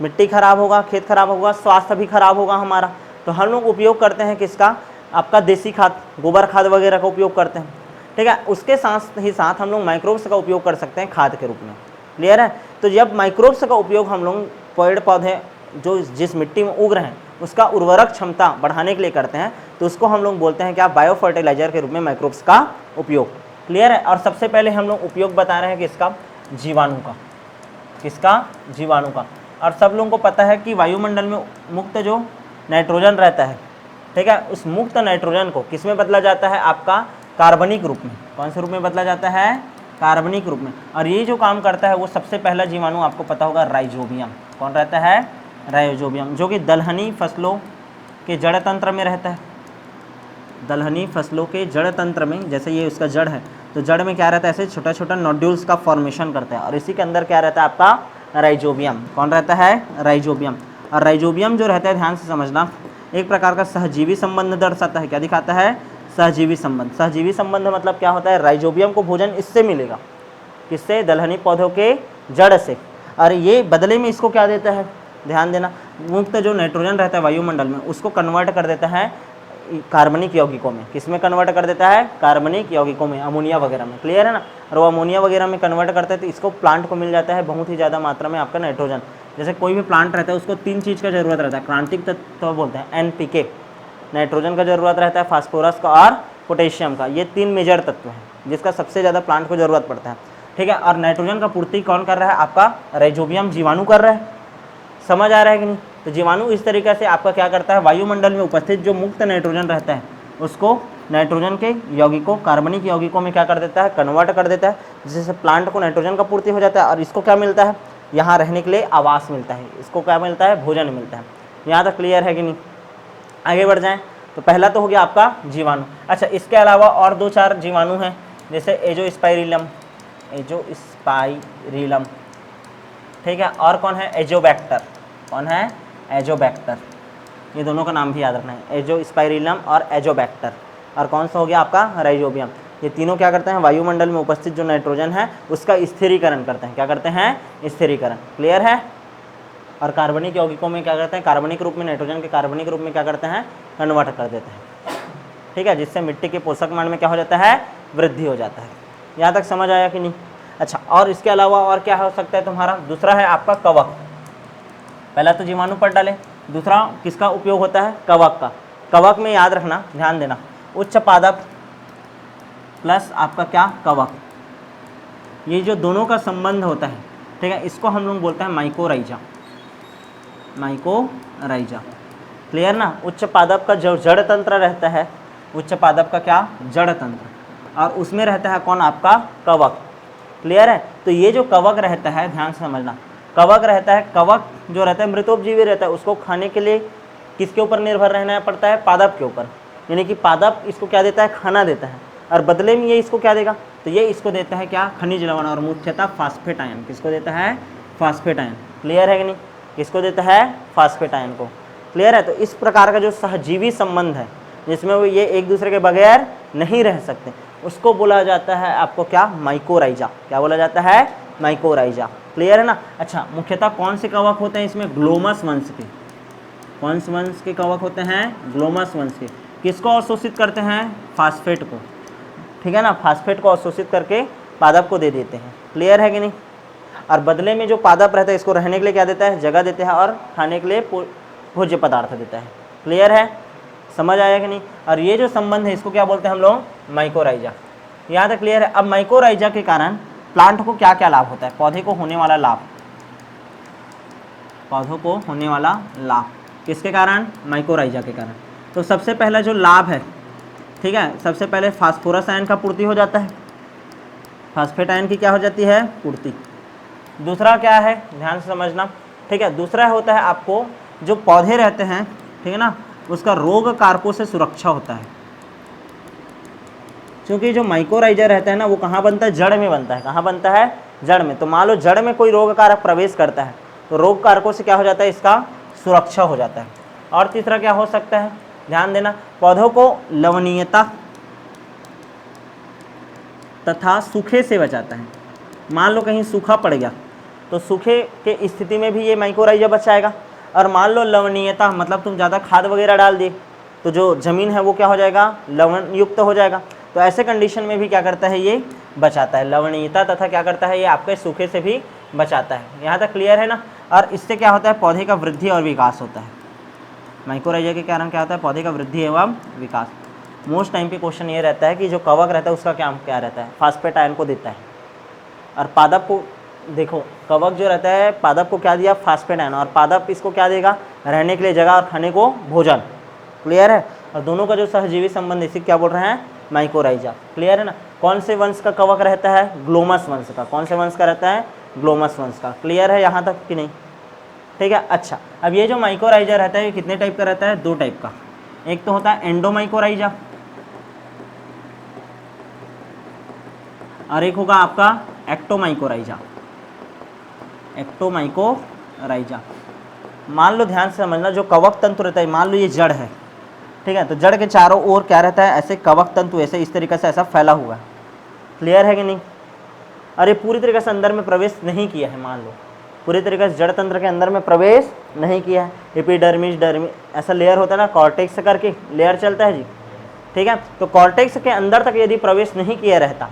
मिट्टी खराब होगा, खेत खराब होगा, स्वास्थ्य भी खराब होगा हमारा। तो हम लोग उपयोग करते हैं किसका, आपका देसी खाद, गोबर खाद वगैरह का उपयोग करते हैं। ठीक है, उसके साथ ही साथ हम लोग माइक्रोब्स का उपयोग कर सकते हैं खाद के रूप में। क्लियर है। तो जब माइक्रोब्स का उपयोग हम लोग पेड़ पौधे जो जिस मिट्टी में उग रहे हैं उसका उर्वरक क्षमता बढ़ाने के लिए करते हैं, तो उसको हम लोग बोलते हैं क्या, बायो फर्टिलाइजर के रूप में माइक्रोब्स का उपयोग। क्लियर है। और सबसे पहले हम लोग उपयोग बता रहे हैं किसका, जीवाणु का। किसका, जीवाणु का। और सब लोगों को पता है कि वायुमंडल में मुक्त जो नाइट्रोजन रहता है, ठीक है, उस मुक्त नाइट्रोजन को किस में बदला जाता है, आपका कार्बनिक रूप में। कौन से रूप में बदला जाता है, कार्बनिक रूप में। और ये जो काम करता है वो सबसे पहला जीवाणु आपको पता होगा राइजोबियम। कौन रहता है, राइजोबियम, जो कि दलहनी फसलों के जड़ तंत्र में रहता है। दलहनी फसलों के जड़ तंत्र में, जैसे ये उसका जड़ है, तो जड़ में क्या रहता है, ऐसे छोटा छोटा नोड्यूल्स का फॉर्मेशन करता है, और इसी के अंदर क्या रहता है आपका, राइजोबियम। कौन रहता है, राइजोबियम। और राइजोबियम जो रहता है, ध्यान से समझना, एक प्रकार का सहजीवी संबंध दर्शाता है। क्या दिखाता है, सहजीवी संबंध। सहजीवी संबंध मतलब क्या होता है, राइजोबियम को भोजन इससे मिलेगा, किससे, दलहनी पौधों के जड़ से, और ये बदले में इसको क्या देता है, ध्यान देना, मुक्त जो नाइट्रोजन रहता है वायुमंडल में उसको कन्वर्ट कर देता है कार्बनिक यौगिकों में। किस में कन्वर्ट कर देता है, कार्बनिक यौगिकों में, अमोनिया वगैरह में। क्लियर है ना। और वो अमोनिया वगैरह में कन्वर्ट करते हैं तो इसको प्लांट को मिल जाता है बहुत ही ज़्यादा मात्रा में आपका नाइट्रोजन। जैसे कोई भी प्लांट रहता है उसको 3 चीज़ का जरूरत रहता है, क्रांतिक तत्व बोलते हैं, NPK, नाइट्रोजन का जरूरत रहता है, फास्फोरस का और पोटेशियम का। ये 3 मेजर तत्व हैं जिसका सबसे ज़्यादा प्लांट को जरूरत पड़ता है, ठीक है। और नाइट्रोजन का पूर्ति कौन कर रहा है, आपका राइजोबियम, जीवाणु कर रहा है। समझ आ रहा है कि नहीं। तो जीवाणु इस तरीके से आपका क्या करता है, वायुमंडल में उपस्थित जो मुक्त नाइट्रोजन रहता है उसको नाइट्रोजन के यौगिकों, कार्बनिक यौगिकों में क्या कर देता है, कन्वर्ट कर देता है, जिससे प्लांट को नाइट्रोजन का पूर्ति हो जाता है। और इसको क्या मिलता है, यहाँ रहने के लिए आवास मिलता है, इसको क्या मिलता है, भोजन मिलता है। यहाँ तक क्लियर है कि नहीं। आगे बढ़ जाएँ तो पहला तो हो गया आपका जीवाणु। अच्छा, इसके अलावा और 2-4 जीवाणु हैं, जैसे एजोस्पाइरिलम, एजोस्पाइरिलम, ठीक है। और कौन है, एजोबैक्टर। कौन है, एजोबैक्टर। ये दोनों का नाम भी याद रखना है, एजोस्पाइरिलम और एजोबैक्टर। और कौन सा हो गया आपका, राइजोबियम। ये तीनों क्या करते हैं, वायुमंडल में उपस्थित जो नाइट्रोजन है उसका स्थिरीकरण करते हैं। क्या करते हैं, स्थिरीकरण। क्लियर है। और कार्बनिक यौगिकों में क्या करते हैं, कार्बनिक रूप में, नाइट्रोजन के कार्बनिक रूप में क्या करते हैं, कन्वर्ट कर देते हैं, ठीक है, जिससे मिट्टी के पोषक मान में क्या हो जाता है, वृद्धि हो जाता है। यहाँ तक समझ आया कि नहीं। अच्छा, और इसके अलावा और क्या हो सकता है तुम्हारा, दूसरा है आपका कवक। पहला तो जीवाणु पर डाले, दूसरा किसका उपयोग होता है, कवक का। कवक में याद रखना, ध्यान देना, उच्च पादप प्लस आपका क्या, कवक, ये जो दोनों का संबंध होता है, ठीक है, इसको हम लोग बोलते हैं माइकोराइजा। माइकोराइजा। क्लियर ना। उच्च पादप का जो जड़ तंत्र रहता है, उच्च पादप का क्या, जड़ तंत्र, और उसमें रहता है कौन, आपका कवक। क्लियर है। तो ये जो कवक रहता है, ध्यान से समझना, कवक रहता है, कवक जो रहता है मृतोपजीवी रहता है, उसको खाने के लिए किसके ऊपर निर्भर रहना पड़ता है, पादप के ऊपर। यानी कि पादप इसको क्या देता है, खाना देता है, और बदले में ये इसको क्या देगा, तो ये इसको देता है क्या, खनिज लवण, और मुख्यतः फास्फेट आयन। किसको देता है, फास्फेट आयन। क्लियर है कि नहीं। किसको देता है, फास्फेट आयन को। क्लियर है। तो इस प्रकार का जो सहजीवी संबंध है जिसमें वो ये एक दूसरे के बगैर नहीं रह सकते, उसको बोला जाता है आपको क्या, माइकोराइजा। क्या बोला जाता है, माइकोराइजा। क्लियर है ना। अच्छा, मुख्यतः कौन से कवक होते हैं इसमें, ग्लोमस वंश के। कौन से वंश के कवक होते हैं, ग्लोमस वंश के। किसको अवशोषित करते हैं, फास्फेट को, ठीक है ना, फास्फेट को अवशोषित करके पादप को दे देते हैं। क्लियर है कि नहीं। और बदले में जो पादप रहता है इसको रहने के लिए क्या देता है, जगह देते हैं, और खाने के लिए भोज्य पदार्थ देता है। क्लियर है, समझ आया कि नहीं। और ये जो संबंध है इसको क्या बोलते हैं हम लोग, माइकोराइजा। यहाँ तक क्लियर है। अब माइकोराइजा के कारण प्लांट को क्या क्या लाभ होता है, पौधे को होने वाला लाभ, पौधों को होने वाला लाभ किसके कारण, माइकोराइजा के कारण। तो सबसे पहला जो लाभ है, ठीक है, सबसे पहले फास्फोरस आयन का पूर्ति हो जाता है, फास्फेट आयन की क्या हो जाती है, पूर्ति। दूसरा क्या है, ध्यान से समझना, ठीक है। दूसरा होता है आपको जो पौधे रहते हैं, ठीक है ना, उसका रोग कारकों से सुरक्षा होता है। क्योंकि जो माइकोराइजा रहता है ना, वो कहाँ बनता है, जड़ में बनता है। कहाँ बनता है, जड़ में। तो मान लो जड़ में कोई रोग कारक प्रवेश करता है तो रोग कारकों से क्या हो जाता है, इसका सुरक्षा हो जाता है। और तीसरा क्या हो सकता है, ध्यान देना, पौधों को लवणीयता तथा सूखे से बचाता है। मान लो कहीं सूखा पड़ गया तो सूखे के स्थिति में भी ये माइकोराइजा बचाएगा। और मान लो लवणीयता मतलब तुम ज़्यादा खाद वगैरह डाल दिए तो जो ज़मीन है वो क्या हो जाएगा, लवण युक्त हो जाएगा। तो ऐसे कंडीशन में भी क्या करता है, ये बचाता है, लवणीयता तथा क्या करता है, ये आपके सूखे से भी बचाता है। यहाँ तक क्लियर है ना। और इससे क्या होता है, पौधे का वृद्धि और विकास होता है। माइकोराइजा के कारण क्या होता है, पौधे का वृद्धि एवं विकास। मोस्ट टाइम पे क्वेश्चन ये रहता है कि जो कवक रहता है उसका क्या रहता है, फास्फेट आयन को देता है, और पादप को देखो, कवक जो रहता है पादप को क्या दिया, फास्फेट आयन, और पादप इसको क्या देगा, रहने के लिए जगह और खाने को भोजन। क्लियर है। और दोनों का जो सहजीवी संबंध इसे क्या बोल रहे हैं, माइकोराइजा। क्लियर है ना। कौन से वंश का कवक रहता है, ग्लोमस वंश का। कौन से वंश का रहता है, ग्लोमस वंश का। क्लियर है यहाँ तक कि नहीं, ठीक है। अच्छा, अब ये जो माइकोराइजा रहता है ये कितने टाइप का रहता है, दो टाइप का। एक तो होता है एंडोमाइकोराइजा और एक होगा आपका एक्टोमाइकोराइजा। एक्टोमाइकोराइजा, मान लो, ध्यान से समझना, जो कवक तंतु रहता है, मान लो ये जड़ है, ठीक है, तो जड़ के चारों ओर क्या रहता है, ऐसे कवक तंतु ऐसे इस तरीके से ऐसा फैला हुआ है। क्लियर है कि नहीं। अरे पूरी तरीके से अंदर में प्रवेश नहीं किया है, मान लो पूरी तरीके से जड़ तंत्र के अंदर में प्रवेश नहीं किया है। एपिडर्मिस, डर्मिस, ऐसा लेयर होता है ना, कॉर्टेक्स करके लेयर चलता है जी, ठीक है। तो कॉर्टेक्स के अंदर तक यदि प्रवेश नहीं किया रहता,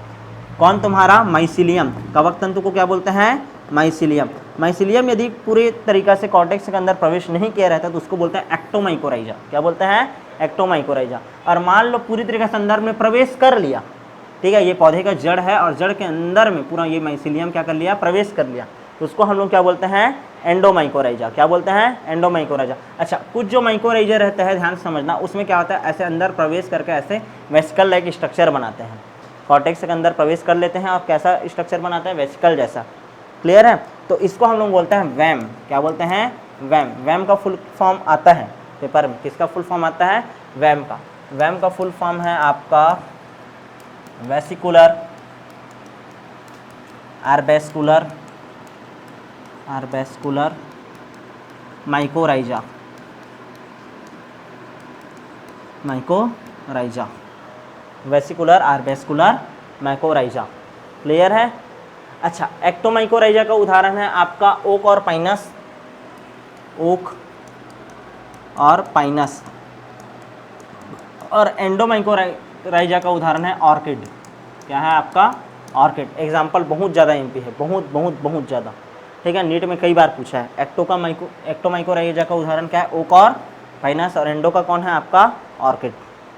कौन, तुम्हारा माइसिलियम, कवक तंतु को क्या बोलते हैं, माइसिलियम। माइसिलियम यदि पूरे तरीका से कॉर्टेक्स के अंदर प्रवेश नहीं किया रहता तो उसको बोलते हैं एक्टोमाइकोराइजा। क्या बोलते हैं, एक्टोमाइकोराइजा। और मान लो पूरी तरीके से अंदर में प्रवेश कर लिया, ठीक है, ये पौधे का जड़ है और जड़ के अंदर में पूरा ये माइसिलियम क्या कर लिया, प्रवेश कर लिया, तो उसको हम लोग क्या बोलते हैं, एंडोमाइकोराइजा। क्या बोलते हैं, एंडोमाइकोराइजा। अच्छा, कुछ जो माइकोराइजा रहता है, ध्यान समझना, उसमें क्या होता है, ऐसे अंदर प्रवेश करके ऐसे वेसिकल लाइक स्ट्रक्चर बनाते हैं। कॉर्टेक्स के अंदर प्रवेश कर लेते हैं और कैसा स्ट्रक्चर बनाते हैं, वेसिकल जैसा। क्लियर है। तो इसको हम लोग बोलते हैं वैम। क्या बोलते हैं, वैम। वैम का फुल फॉर्म आता है पेपर में, किसका फुल फॉर्म आता है, वैम का। वैम का फुल फॉर्म है आपका vesicular arbuscular mycorrhiza. Mycorrhiza, vesicular arbuscular mycorrhiza. Clear है। अच्छा, एक्टोमाइकोराइजा का उदाहरण है आपका ओक और पाइनस। ओक और पाइनस। और एंडोमाइकोराइजा का उदाहरण है ऑर्किड। क्या है आपका, ऑर्किड। एग्जाम्पल बहुत ज़्यादा एमपी है, बहुत ज़्यादा, ठीक है, नीट में कई बार पूछा है। एक्टोमाइकोराइजा का उदाहरण क्या है, ओक और पाइनस, और एंडो का कौन है आपका, ऑर्किड।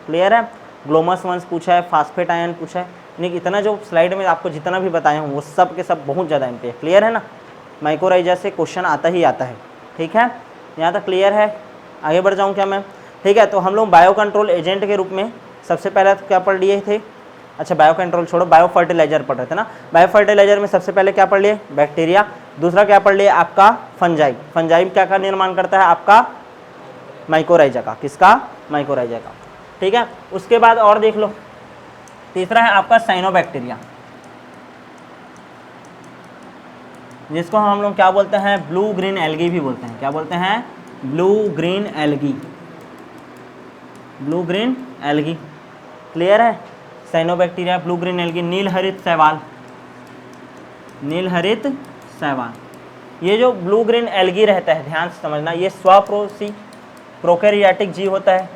क्लियर है। ग्लोमस वंश पूछा है, फास्फेट आयन पूछा है, यानी कि इतना जो स्लाइड में आपको जितना भी बताया हूँ वो सब के सब बहुत ज़्यादा एमपी है। क्लियर है ना। माइकोराइजा से क्वेश्चन आता ही आता है, ठीक है, यहाँ तक क्लियर है। आगे बढ़ जाऊँ क्या मैं, ठीक है। तो हम लोग बायो कंट्रोल एजेंट के रूप में सबसे पहले तो क्या पढ़ लिए थे, अच्छा बायो कंट्रोल छोड़ो, बायो फर्टिलाइजर पढ़ रहे थे ना। बायो फर्टिलाइजर में सबसे पहले क्या पढ़ लिए, बैक्टीरिया। दूसरा क्या पढ़ लिए आपका, फंजाई। फंजाई क्या का निर्माण करता है आपका, माइकोराइजा का। किसका, माइकोराइजा का, ठीक है। उसके बाद और देख लो, तीसरा है आपका साइनोबैक्टीरिया, जिसको हम लोग क्या बोलते हैं, ब्लू ग्रीन एल्गी भी बोलते हैं। क्या बोलते हैं, blue green algae. Blue green algae. Clear है। साइनोबैक्टीरिया, ब्लू ग्रीन एल्गी, नील हरित शैवाल। नील हरित शैवाल। ये जो ब्लू ग्रीन एल्गी रहता है, ध्यान से समझना, ये स्वपोषी प्रोकैरियोटिक जीव होता है।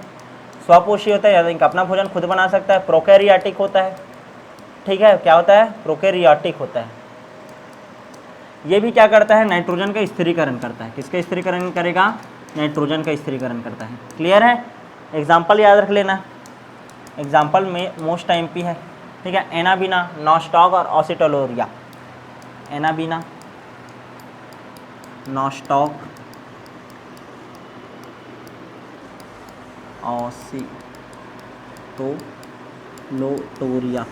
स्वपोषी होता है, यानी कि अपना भोजन खुद बना सकता है। प्रोकैरियोटिक होता है, ठीक है, क्या होता है, प्रोकैरियोटिक होता है। ये भी क्या करता है, नाइट्रोजन का स्थिरीकरण करता है। किसका स्थिरीकरण करेगा, नाइट्रोजन का स्थिरीकरण करता है। क्लियर है। एग्जाम्पल याद रख लेना, एग्जाम्पल में मोस्ट टाइम पी है, ठीक है। एनाबीना, नॉस्टॉक और ऑसिटोलोरिया। Anabaena, nostoc, ऑसिटोलोटोरिया।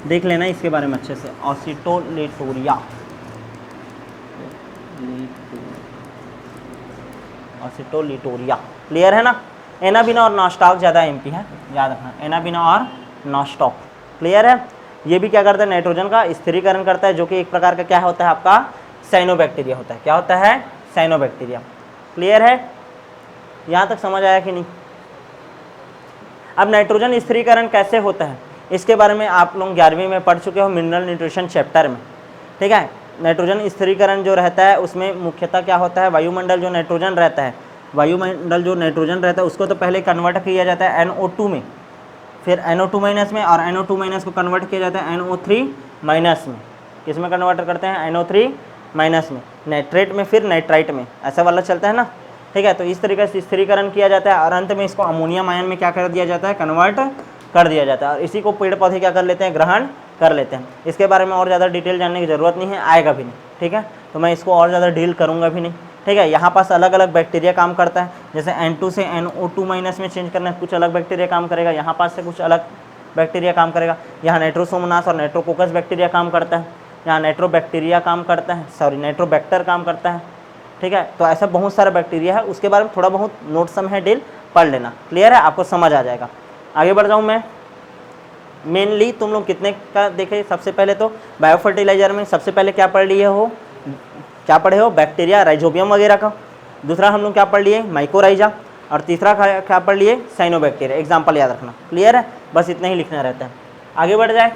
देख लेना इसके बारे में अच्छे से, ऑसिटोलेटोरिया। ऑसिटोलिटोरिया। क्लियर है ना। एनाबीना और नॉस्टॉक ज़्यादा एमपी है, याद रखना, एनाबीना और नॉस्टॉक। क्लियर है। ये भी क्या करता है, नाइट्रोजन का स्थिरीकरण करता है, जो कि एक प्रकार का क्या होता है आपका, साइनोबैक्टीरिया होता है। क्या होता है, साइनोबैक्टीरिया। क्लियर है। यहाँ तक समझ आया कि नहीं। अब नाइट्रोजन स्थिरीकरण कैसे होता है इसके बारे में आप लोग 11वीं में पढ़ चुके हो, मिनरल न्यूट्रिशन चैप्टर में, ठीक है। नाइट्रोजन स्थिरीकरण जो रहता है उसमें मुख्यतः क्या होता है, वायुमंडल जो नाइट्रोजन रहता है, वायुमंडल जो नाइट्रोजन रहता है उसको तो पहले कन्वर्ट किया जाता है NO2 में, फिर NO2 माइनस में, और NO2 माइनस को कन्वर्ट किया जाता है NO3 माइनस में। किस में कन्वर्ट करते हैं, NO3 माइनस में, नाइट्रेट में, फिर नाइट्राइट में, ऐसा वाला चलता है ना। ठीक है। तो इस तरीके से स्थिरीकरण किया जाता है और अंत में इसको अमोनियम आयन में क्या कर दिया जाता है, कन्वर्ट कर दिया जाता है और इसी को पेड़ पौधे क्या कर लेते हैं, ग्रहण कर लेते हैं। इसके बारे में और ज़्यादा डिटेल जानने की ज़रूरत नहीं है, आएगा भी नहीं, ठीक है। तो मैं इसको और ज़्यादा डील करूँगा भी नहीं, ठीक है। यहाँ पास अलग अलग बैक्टीरिया काम करता है, जैसे N2 से NO2- में चेंज करना है, कुछ अलग बैक्टीरिया काम करेगा, यहाँ पास से कुछ अलग बैक्टीरिया काम करेगा। यहाँ नाइट्रोसोमोनास और नाइट्रोकोकस बैक्टीरिया काम करता है, यहाँ नाइट्रोबैक्टीरिया काम करता है, सॉरी नाइट्रोबैक्टर काम करता है, ठीक है। तो ऐसा बहुत सारा बैक्टीरिया है, उसके बारे में थोड़ा बहुत नोट सम है, डील पढ़ लेना, क्लियर है, आपको समझ आ जाएगा। आगे बढ़ जाऊँ मैं। मेनली तुम लोग कितने का देखे, सबसे पहले तो बायो फर्टिलाइजर में सबसे पहले क्या पढ़ लिए हो, क्या पढ़े हो, बैक्टीरिया, राइजोबियम वगैरह का। दूसरा हम लोग क्या पढ़ लिए, माइकोराइजा। और तीसरा क्या पढ़ लिए, साइनोबैक्टीरिया। एग्जाम्पल याद रखना, क्लियर है, बस इतना ही लिखना रहता है। आगे बढ़ जाए,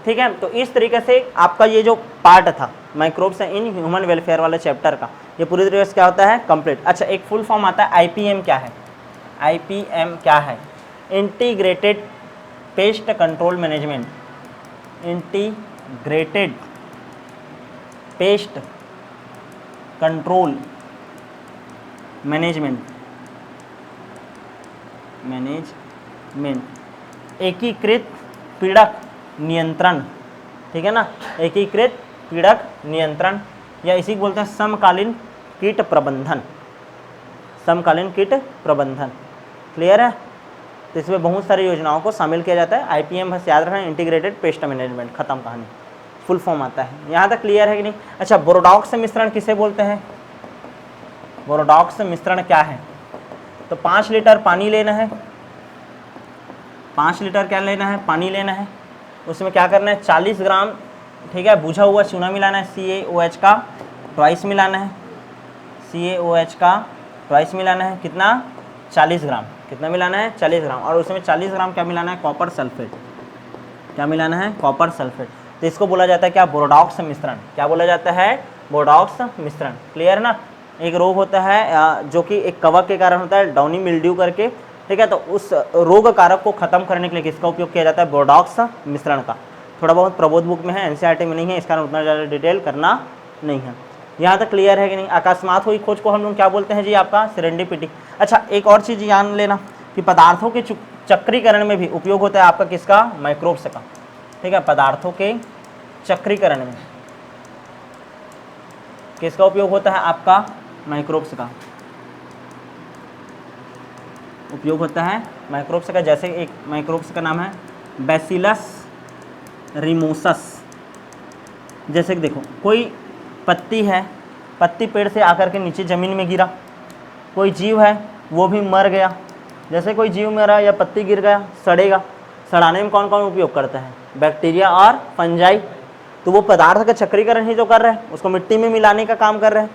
ठीक है। तो इस तरीके से आपका ये जो पार्ट था माइक्रोब्स इन ह्यूमन वेलफेयर वाले चैप्टर का, ये पूरी तरीके से क्या होता है, कंप्लीट। अच्छा, एक फुल फॉर्म आता है IPM क्या है, IPM क्या है, integrated pest control management, integrated pest control management, एकीकृत पीड़क नियंत्रण, ठीक है ना, एकीकृत पीड़क नियंत्रण, या इसी को बोलते हैं समकालीन कीट प्रबंधन, समकालीन कीट प्रबंधन, क्लियर है। तो इसमें बहुत सारी योजनाओं को शामिल किया जाता है। IPM बस याद रखना, इंटीग्रेटेड पेस्ट मैनेजमेंट, खत्म कहानी, फुल फॉर्म आता है। यहाँ तक क्लियर है कि नहीं। अच्छा, बोरोडॉक्स मिश्रण किसे बोलते हैं, बोरोडॉक्स मिश्रण क्या है, तो 5 लीटर पानी लेना है, 5 लीटर क्या लेना है, पानी लेना है। उसमें क्या करना है, 40 ग्राम, ठीक है, बुझा हुआ चूना मिलाना है, CaOH का ट्वाइस मिलाना है, CaOH का ट्वाइस मिलाना है, कितना, 40 ग्राम, कितना मिलाना है, 40 ग्राम। और उसमें 40 ग्राम क्या मिलाना है, कॉपर सल्फेट, क्या मिलाना है, कॉपर सल्फेट। तो इसको बोला जाता है क्या, बोरोडॉक्स मिश्रण। क्या बोला जाता है, बोरोडॉक्स मिश्रण, क्लियर ना। एक रोग होता है जो कि एक कवक के कारण होता है, डाउनी मिल्ड्यू करके, ठीक है। तो उस रोग कारक को खत्म करने के लिए किसका उपयोग किया जाता है, बोरोडॉक्स मिश्रण का। थोड़ा बहुत प्रबोध बुक में है, NCERT में नहीं है, इस कारण उतना ज़्यादा डिटेल करना नहीं है। यहाँ तक क्लियर है कि नहीं। अकस्मात हुई खोज को हम लोग क्या बोलते हैं जी, आपका सेरेंडिपिटी। अच्छा, एक और चीज़ जान लेना कि पदार्थों के चक्रीकरण में भी उपयोग होता है आपका किसका, माइक्रोब्स का, ठीक है। पदार्थों के चक्रीकरण में किसका उपयोग होता है, आपका माइक्रोब्स का उपयोग होता है, माइक्रोब्स का। जैसे एक माइक्रोब्स का नाम है बैसिलस रिमोसस। जैसे कि देखो, कोई पत्ती है, पत्ती पेड़ से आकर के नीचे ज़मीन में गिरा, कोई जीव है वो भी मर गया। जैसे कोई जीव मरा या पत्ती गिर गया, सड़ेगा, सड़ाने में कौन कौन उपयोग करता है, बैक्टीरिया और फंजाई। तो वो पदार्थ का चक्रीकरण ही जो कर रहे हैं, उसको मिट्टी में मिलाने का काम कर रहे हैं।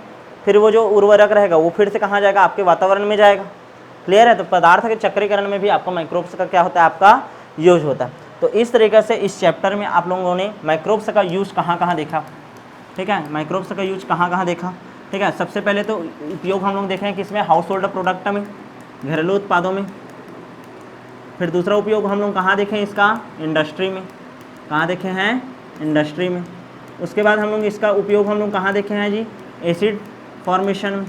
फिर वो जो उर्वरक रहेगा वो फिर से कहाँ जाएगा, आपके वातावरण में जाएगा, क्लियर है। तो पदार्थ के चक्रीकरण में भी आपका माइक्रोब्स का क्या होता है, आपका यूज होता है। तो इस तरीके से इस चैप्टर में आप लोगों ने माइक्रोब्स का यूज कहाँ कहाँ देखा, ठीक है, माइक्रोब्स का यूज कहाँ कहाँ देखा, ठीक है। सबसे पहले तो उपयोग हम लोग देखें किसमें, हाउस होल्ड प्रोडक्ट में, घरेलू उत्पादों में। फिर दूसरा उपयोग हम लोग कहाँ देखें इसका, इंडस्ट्री में, कहाँ देखे हैं, इंडस्ट्री में। उसके बाद हम लोग इसका उपयोग हम लोग कहाँ देखे हैं जी, एसिड फॉर्मेशन में,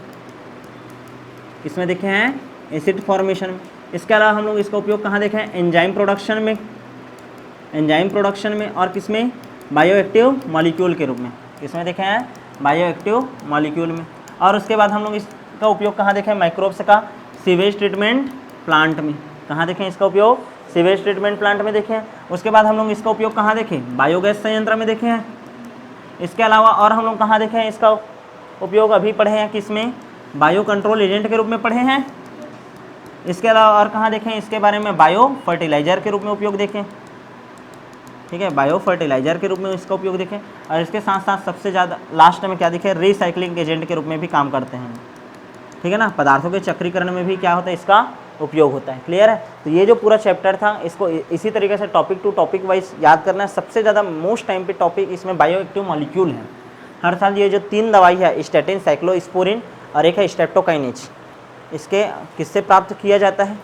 किसमें देखे हैं, एसिड फॉर्मेशन में। इसके अलावा हम लोग इसका उपयोग कहाँ देखे हैं, एंजाइम प्रोडक्शन में, एंजाइम प्रोडक्शन में, और किसमें, बायोएक्टिव मॉलिक्यूल के रूप में, किसमें देखे हैं, बायोएक्टिव मॉलिक्यूल में। और उसके बाद हम लोग इसका उपयोग कहाँ देखें, माइक्रोब्स का सीवेज ट्रीटमेंट प्लांट में, कहाँ देखें इसका उपयोग, सीवेज ट्रीटमेंट प्लांट में देखें। उसके बाद हम लोग इसका उपयोग कहाँ देखें, बायोगैस संयंत्र में देखे हैं। इसके अलावा और हम लोग कहाँ देखें इसका उपयोग, अभी पढ़े हैं किसमें, बायो कंट्रोल एजेंट के रूप में पढ़े हैं। इसके अलावा और कहाँ देखें इसके बारे में, बायो फर्टिलाइजर के रूप में उपयोग देखें, ठीक है, बायो फर्टिलाइजर के रूप में इसका उपयोग देखें। और इसके साथ साथ सबसे ज़्यादा लास्ट में क्या देखें, रिसाइकलिंग एजेंट के रूप में भी काम करते हैं, ठीक है ना। पदार्थों के चक्रीकरण में भी क्या होता है, इसका उपयोग होता है, क्लियर है। तो ये जो पूरा चैप्टर था, इसको इसी तरीके से टॉपिक टू टॉपिक वाइज याद करना है। सबसे ज़्यादा मोस्ट टाइम पे टॉपिक इसमें बायोएक्टिव मॉलिक्यूल है। हर साल ये जो 3 दवाई है, स्टैटिन, साइक्लोस्पोरिन और एक है स्ट्रेप्टोकाइनेज, इसके किससे प्राप्त किया जाता है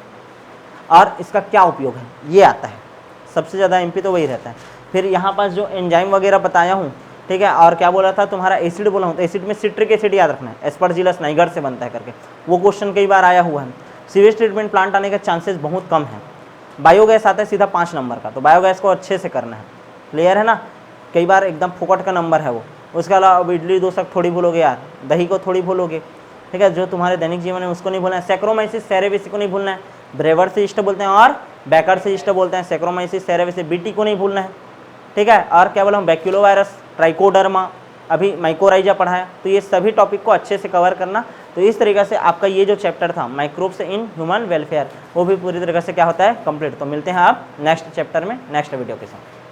और इसका क्या उपयोग है, ये आता है। सबसे ज़्यादा MP तो वही रहता है। फिर यहाँ पास जो एंजाइम वगैरह बताया हूँ, ठीक है। और क्या बोला था तुम्हारा एसिड बोला हूँ, तो एसिड में सिट्रिक एसिड याद रखना है, एस्परजिलस नाइगर से बनता है करके, वो क्वेश्चन कई बार आया हुआ है। सीवेज ट्रीटमेंट प्लांट आने के चांसेस बहुत कम है। बायोगैस आता है सीधा 5 नंबर का, तो बायोगैस को अच्छे से करना है, क्लियर है ना। कई बार एकदम फुकट का नंबर है वो। उसके अलावा अब इडली डोसा थोड़ी भूलोगे यार, दही को थोड़ी भूलोगे, ठीक है, जो तुम्हारे दैनिक जीवन है उसको नहीं भूलना है। सैक्रोमाइसिस सेरेविसी को नहीं भूलना है, ब्रेवर से ईस्ट बोलते हैं और बैकर से ईस्ट बोलते हैं। सैक्रोमाइसिस सेरेविसी बीटी को नहीं भूलना है, ठीक है। और क्या बोला हम, बैक्यूलोवायरस, ट्राइकोडर्मा, अभी माइकोराइजा पढ़ा है। तो ये सभी टॉपिक को अच्छे से कवर करना। तो इस तरीके से आपका ये जो चैप्टर था माइक्रोब्स इन ह्यूमन वेलफेयर, वो भी पूरी तरीके से क्या होता है, कंप्लीट। तो मिलते हैं आप नेक्स्ट चैप्टर में नेक्स्ट वीडियो के साथ।